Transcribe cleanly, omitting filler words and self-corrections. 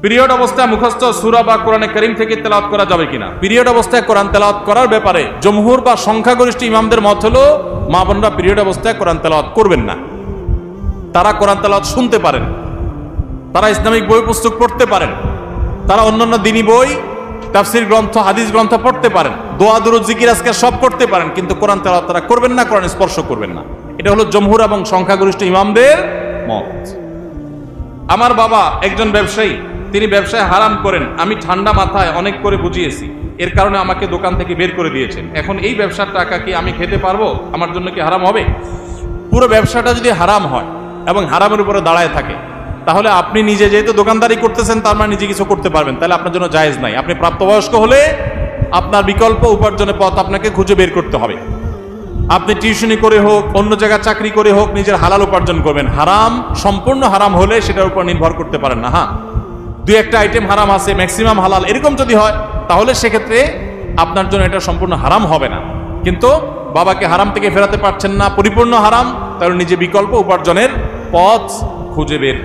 Period অবস্থায় মুখস্থ সূরা বা কোরআনে কারীম থেকে তেলাওয়াত করা যাবে কিনা? পিরিয়ড অবস্থায় কোরআন তেলাওয়াত করার ব্যাপারে জমহুর বা সংখ্যাগরিষ্ঠ ইমামদের মত হলো মা বোনরা পিরিয়ড অবস্থায় কোরআন তেলাওয়াত করবেন না। তারা কোরআন তেলাওয়াত শুনতে পারেন, তারা ইসলামিক বই পুস্তক পড়তে পারেন, তারা অন্যান্য দ্বীনি বই, তাফসীর গ্রন্থ, হাদিস গ্রন্থ পড়তে পারেন, দোয়া দুরূদ জিকির আজকার সব করতে পারেন, কিন্তু কোরআন তেলাওয়াত তারা করবেন না, কোরআন স্পর্শ করবেন না। এটা হলো জমহুর এবং সংখ্যাগরিষ্ঠ ইমামদের মত। আমার বাবা একজন ব্যবসায়ী, তিনি ব্যবসায় হারাম করেন। আমি ঠান্ডা মাথায় অনেক করে বুঝিয়েছি, এর কারণে আমাকে দোকান থেকে বের করে দিয়েছেন। এখন এই ব্যবসার টাকা কি আমি খেতে পারবো? আমার জন্য কি হারাম হবে? পুরো ব্যবসাটা যদি হারাম হয় এবং হারামের উপরে দাঁড়ায় থাকে, তাহলে আপনি নিজে যেহেতু দোকানদারি করতেছেন, তার মানে নিজে কিছু করতে পারবেন, তাহলে আপনার জন্য জায়েজ নাই। আপনি প্রাপ্তবয়স্ক হলে আপনার বিকল্প উপার্জনের পথ আপনাকে খুঁজে বের করতে হবে। আপনি টিউশনি করে হোক, অন্য জায়গায় চাকরি করে হোক, নিজের হালাল উপার্জন করবেন। হারাম সম্পূর্ণ হারাম হলে সেটার উপর নির্ভর করতে পারেন না। হ্যাঁ, দুই একটা আইটেম হারাম আছে, ম্যাক্সিমাম হালাল, এরকম যদি হয় তাহলে সেক্ষেত্রে আপনার জন্য এটা সম্পূর্ণ হারাম হবে না। কিন্তু বাবাকে হারাম থেকে ফেরাতে পারছেন না, পরিপূর্ণ হারাম, তাহলে নিজে বিকল্প উপার্জনের পথ খুঁজে বের